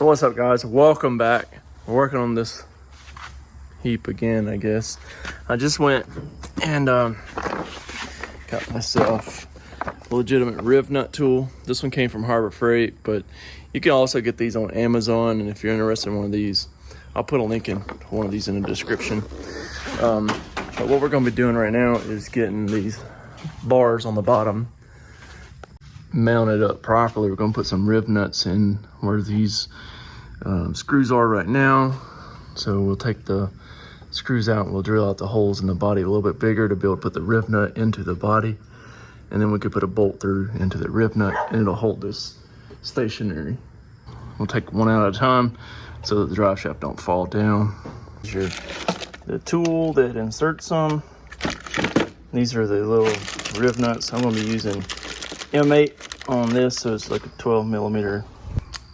What's up, guys? Welcome back. We're working on this heap again, I guess. I just went and got myself a legitimate riv nut tool. This one came from Harbor Freight, but you can also get these on Amazon, and if you're interested in one of these, I'll put a link in one of these in the description. But what we're going to be doing right now is getting these bars on the bottom mounted up properly. We're going to put some riv nuts in where these screws are right now. So we'll take the screws out and we'll drill out the holes in the body a little bit bigger to be able to put the riv nut into the body, and then we could put a bolt through into the riv nut and it'll hold this stationary. We'll take one out at a time so that the drive shaft don't fall down. Here's the tool that inserts them. These are the little riv nuts. I'm going to be using M8 on this, so it's like a 12 millimeter.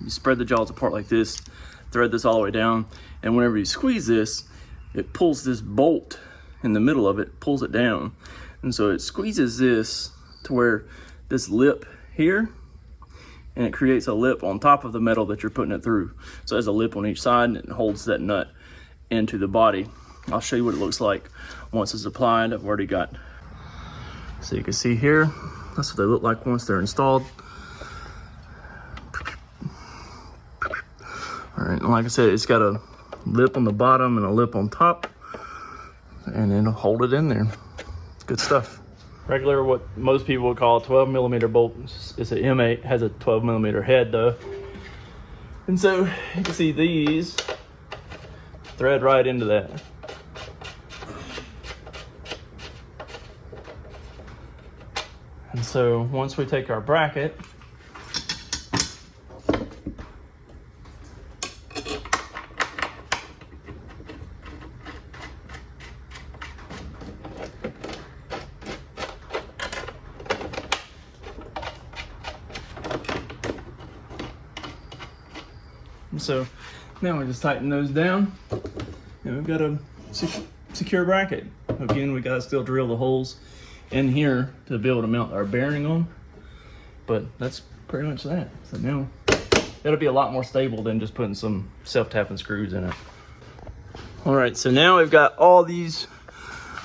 You spread the jaws apart like this, thread this all the way down, and whenever you squeeze this, it pulls this bolt in the middle of it, pulls it down. And so it squeezes this to where this lip here, and it creates a lip on top of the metal that you're putting it through. So it has a lip on each side and it holds that nut into the body. I'll show you what it looks like once it's applied. I've already got, so you can see here, that's what they look like once they're installed. All right, and like I said, it's got a lip on the bottom and a lip on top, and then hold it in there. Good stuff. Regular, what most people would call a 12 millimeter bolt. It's an M8, has a 12 millimeter head though. And so you can see these thread right into that. And so once we take our bracket, and so now we just tighten those down, and we've got a secure bracket. Again, we gotta still drill the holes in here to be able to mount our bearing on, but that's pretty much that. So now it'll be a lot more stable than just putting some self-tapping screws in it. All right, so now we've got all these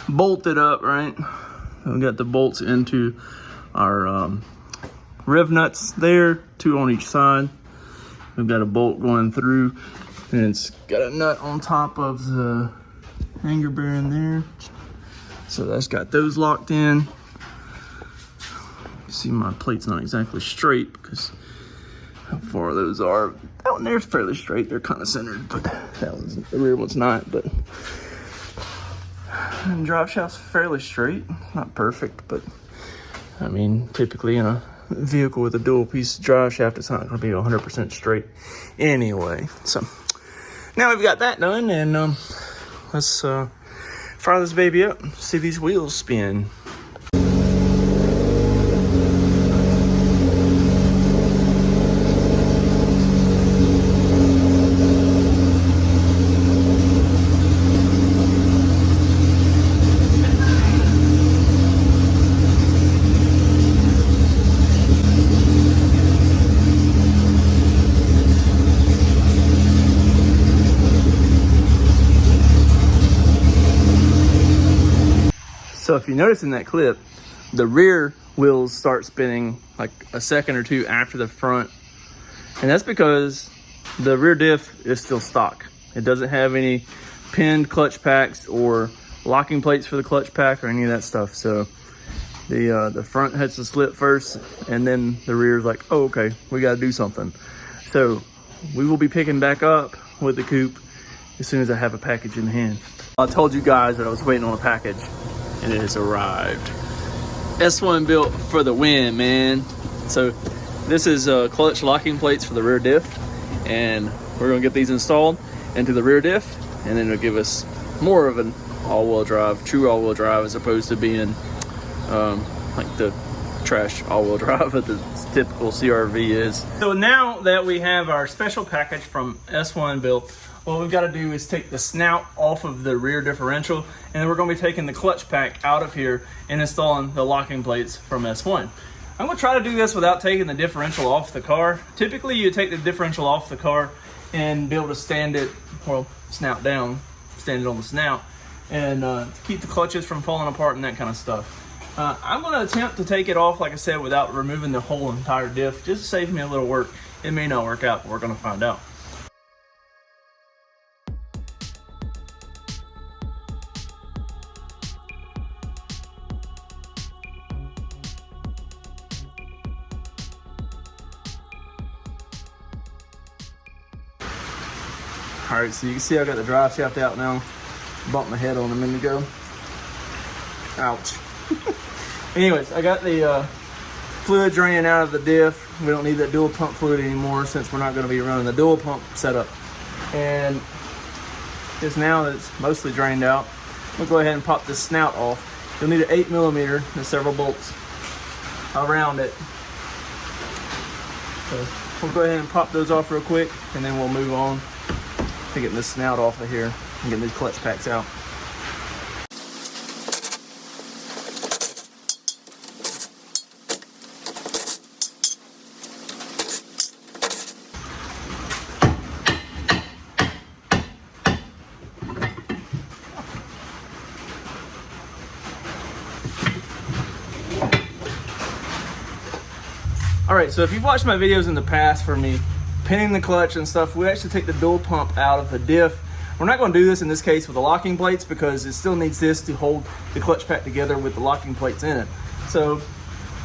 bolted up, right? We've got the bolts into our riv nuts there, 2 on each side. We've got a bolt going through, and it's got a nut on top of the hanger bearing there. So that's got those locked in. You see my plate's not exactly straight because how far those are. That one there's fairly straight. They're kind of centered, but that one's, the rear one's not. But and drive shaft's fairly straight. Not perfect, but I mean, typically in a vehicle with a dual piece drive shaft, it's not going to be 100% straight anyway. So now we've got that done, and let's fire this baby up, see these wheels spin. So if you notice in that clip, the rear wheels start spinning like a second or two after the front. And that's because the rear diff is still stock. It doesn't have any pinned clutch packs or locking plates for the clutch pack or any of that stuff. So the front has to slip first, and then the rear is like, oh, okay, we got to do something. So we will be picking back up with the coupe as soon as I have a package in hand. I told you guys that I was waiting on a package, and it has arrived. S1 built for the win, man. So this is clutch locking plates for the rear diff, and we're gonna get these installed into the rear diff, and then it'll give us more of an all-wheel drive, true all-wheel drive, as opposed to being like the trash all-wheel drive that the typical CRV is. So now that we have our special package from S1 built, what we've got to do is take the snout off of the rear differential, and then we're going to be taking the clutch pack out of here and installing the locking plates from S1. I'm going to try to do this without taking the differential off the car. Typically you take the differential off the car and be able to stand it, well, snout down, stand it on the snout, and to keep the clutches from falling apart and that kind of stuff. I'm going to attempt to take it off, like I said, without removing the whole entire diff, just to save me a little work. It may not work out, but we're going to find out. All right, so you can see I got the drive shaft out now. Bumped my head on a minute ago. Ouch. Anyways, I got the fluid draining out of the diff. We don't need that dual pump fluid anymore since we're not going to be running the dual pump setup. And just now that it's mostly drained out, we'll go ahead and pop this snout off. You'll need an 8mm and several bolts around it. So we'll go ahead and pop those off real quick, and then we'll move on to getting this snout off of here and getting these clutch packs out. All right, so if you've watched my videos in the past for me pinning the clutch and stuff, we actually take the dual pump out of the diff. We're not going to do this in this case with the locking plates because it still needs this to hold the clutch pack together with the locking plates in it. So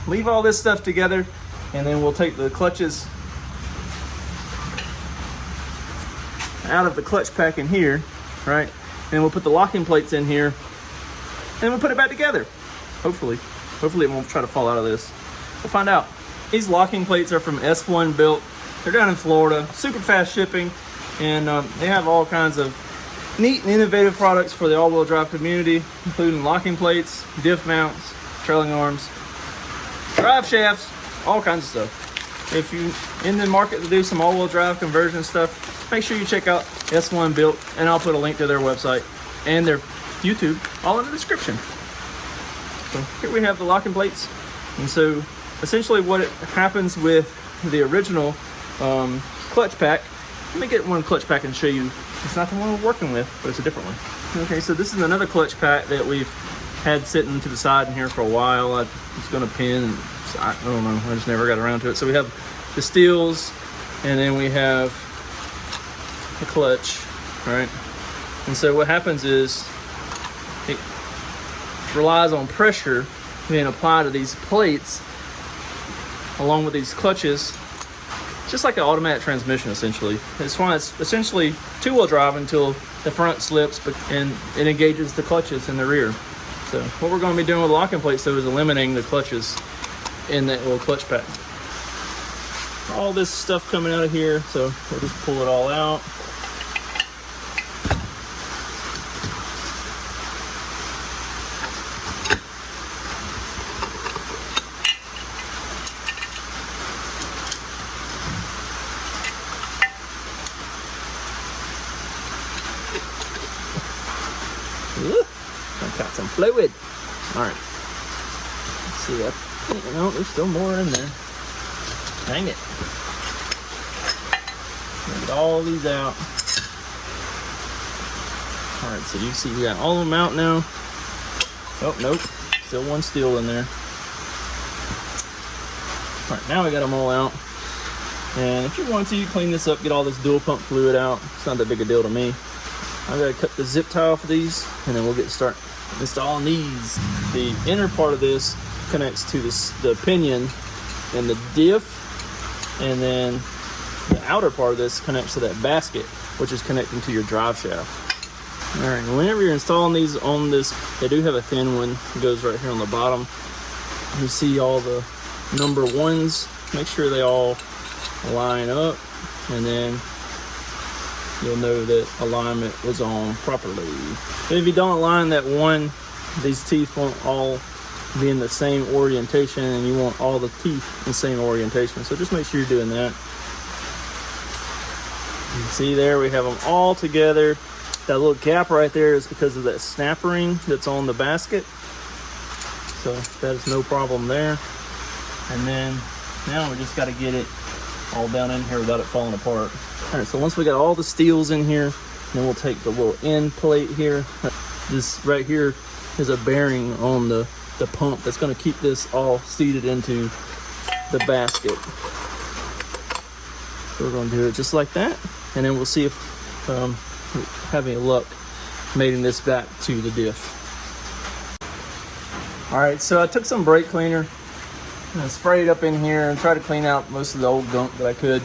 leave all this stuff together, and then we'll take the clutches out of the clutch pack in here, right? And we'll put the locking plates in here, and we'll put it back together. Hopefully it won't try to fall out of this. We'll find out. These locking plates are from S1 Built. They're down in Florida, super fast shipping, and they have all kinds of neat and innovative products for the all-wheel drive community, including locking plates, diff mounts, trailing arms, drive shafts, all kinds of stuff. If you're in the market to do some all-wheel drive conversion stuff, make sure you check out S1 Built, and I'll put a link to their website and their YouTube all in the description. So here we have the locking plates, and so essentially what happens with the original clutch pack, let me get one clutch pack and show you. It's not the one we're working with, but it's a different one. Okay, so this is another clutch pack that we've had sitting to the side in here for a while. I was going to pin, and I don't know, I just never got around to it. So we have the steels, and then we have the clutch, right? And so what happens is it relies on pressure being applied to these plates along with these clutches, just like an automatic transmission essentially. It's why it's essentially two-wheel drive until the front slips and it engages the clutches in the rear. So what we're going to be doing with locking plates though is eliminating the clutches in that little clutch pack. All this stuff coming out of here, so we'll just pull it all out. I've got some fluid. All right. Let's see. There's still more in there. Dang it. Get all these out. All right. So you see we got all of them out now. Oh, nope. Still one steel in there. All right. Now we got them all out. And if you want to, you clean this up, get all this dual pump fluid out. It's not that big a deal to me. I'm gonna cut the zip tie off of these, and then we'll get started installing these. The inner part of this connects to the pinion and the diff, and then the outer part of this connects to that basket, which is connecting to your drive shaft. All right, whenever you're installing these on this, they do have a thin one. It goes right here on the bottom. You see all the number ones. Make sure they all line up, and then you'll know that alignment was on properly. But if you don't align that one, these teeth won't all be in the same orientation, and you want all the teeth in the same orientation. So just make sure you're doing that. You can see there we have them all together. That little gap right there is because of that snap ring that's on the basket. So that is no problem there. And then now we just got to get it all down in here without it falling apart. All right, so once we got all the steels in here, then we'll take the little end plate here. This right here is a bearing on the pump that's going to keep this all seated into the basket. So we're going to do it just like that, and then we'll see if we have any luck mating this back to the diff. All right, so I took some brake cleaner and sprayed up in here and tried to clean out most of the old gunk that I could.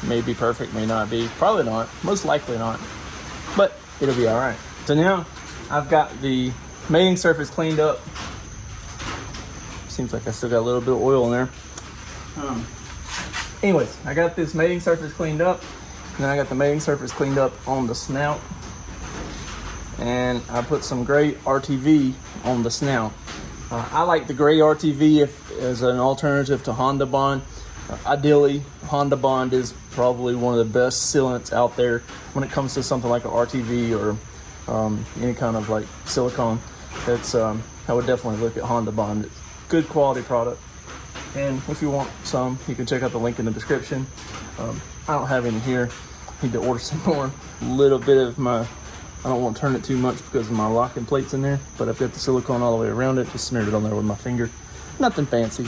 May be perfect, may not be. Probably not, most likely not, but it'll be all right. So now I've got the mating surface cleaned up. Seems like I still got a little bit of oil in there. Anyways, I got this mating surface cleaned up, and then I got the mating surface cleaned up on the snout, and I put some gray RTV on the snout. I like the gray RTV as an alternative to Honda Bond. Ideally, Honda Bond is probably one of the best sealants out there when it comes to something like an RTV or any kind of like silicone. It's I would definitely look at Honda Bond. It's a good quality product. And if you want some, you can check out the link in the description. I don't have any here. Need to order some more. A little bit of my, I don't want to turn it too much because of my locking plates in there, but I've got the silicone all the way around it. Just smeared it on there with my finger. Nothing fancy.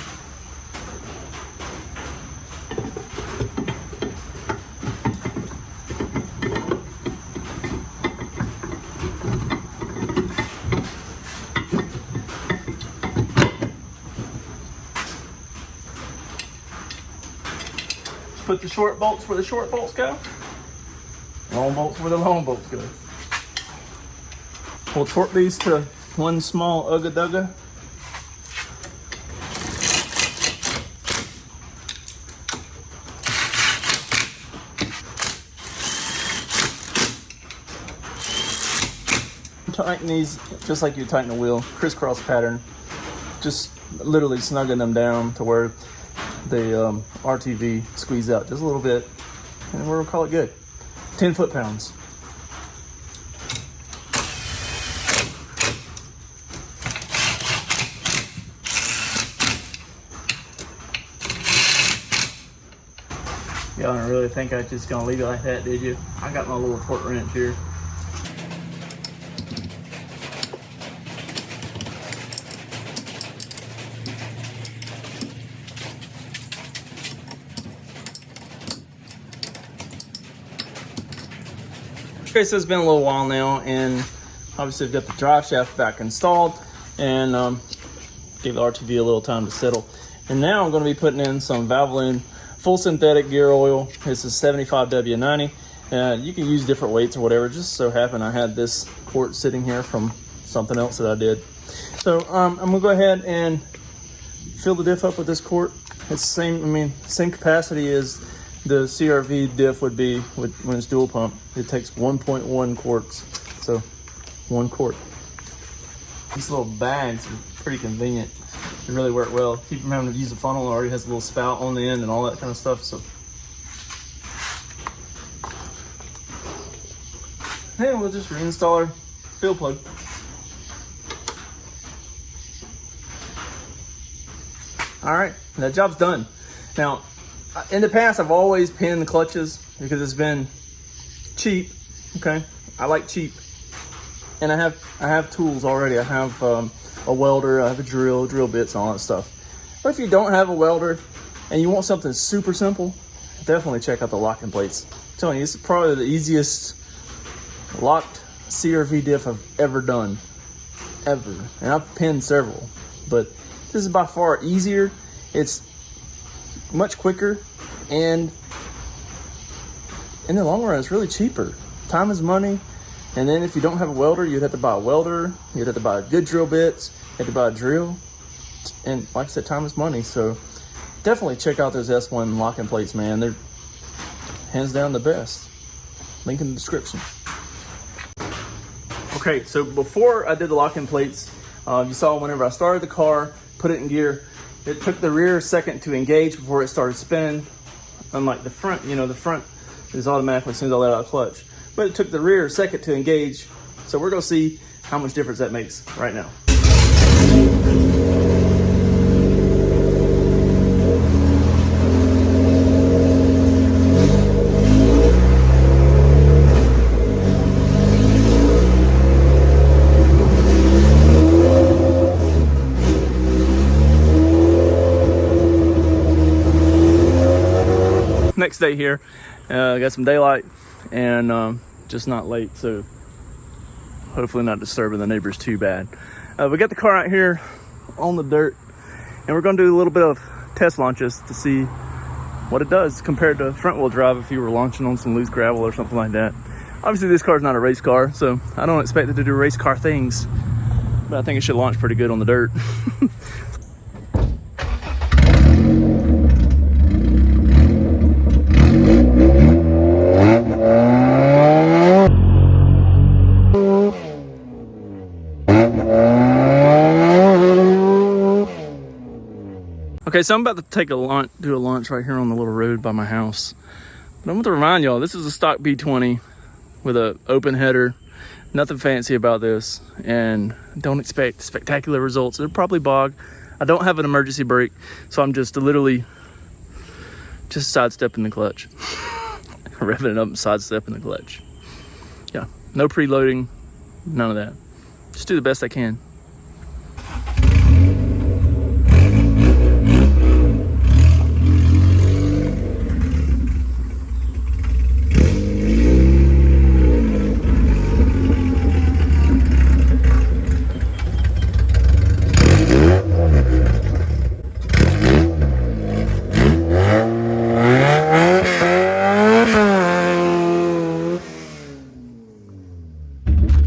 Put the short bolts where the short bolts go. Long bolts where the long bolts go. We'll torque these to one small ugga dugga. Tighten these just like you tighten a wheel, crisscross pattern. Just literally snugging them down to where the RTV squeeze out just a little bit, and we'll call it good. 10 foot-pounds. Y'all don't really think I just gonna leave it like that, did you? I got my little torque wrench here. Okay, so it's been a little while now, and obviously I've got the drive shaft back installed, and gave the RTV a little time to settle. And now I'm going to be putting in some Valvoline full synthetic gear oil. This is 75W90. You can use different weights or whatever. Just so happened I had this quart sitting here from something else that I did. So I'm going to go ahead and fill the diff up with this quart. It's same capacity as the CRV diff would be when it's dual pump. It takes 1.1 quarts, so 1 quart. These little bags are pretty convenient. They really work well. Keep from having to use a funnel. It already has a little spout on the end and all that kind of stuff. So then we'll just reinstall our fill plug. All right, that job's done. Now, in the past, I've always pinned the clutches because it's been cheap. Okay, I like cheap, and I have tools already. I have a welder, I have a drill bits, and all that stuff. But if you don't have a welder and you want something super simple, definitely check out the locking plates. I'm telling you, it's probably the easiest locked CRV diff I've ever done, ever. And I've pinned several, but this is by far easier. It's much quicker, and in the long run, it's really cheaper. Time is money. And then if you don't have a welder, you'd have to buy a welder. You'd have to buy good drill bits. You have to buy a drill. And like I said, time is money. So definitely check out those S1 locking plates, man. They're hands down the best. Link in the description. Okay, so before I did the locking plates, you saw whenever I started the car, put it in gear, it took the rear a second to engage before it started spinning. Unlike the front, the front is automatically as soon as I let out a clutch. But it took the rear a second to engage. So we're gonna see how much difference that makes right now. next day here. Got some daylight and just not late, so hopefully not disturbing the neighbors too bad. We got the car out here on the dirt, and we're going to do a little bit of test launches to see what it does compared to front wheel drive if you were launching on some loose gravel or something like that. Obviously this car is not a race car, so I don't expect it to do race car things, but I think it should launch pretty good on the dirt. Okay, so I'm about to take a launch, do a launch right here on the little road by my house. But I want to remind y'all, this is a stock B20 with an open header. Nothing fancy about this, and don't expect spectacular results. It'll probably bog. I don't have an emergency brake, so I'm just literally just sidestepping the clutch. Revving it up and sidestepping the clutch. Yeah, no preloading, none of that. Just do the best I can.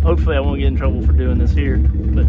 Hopefully I won't get in trouble for doing this here, but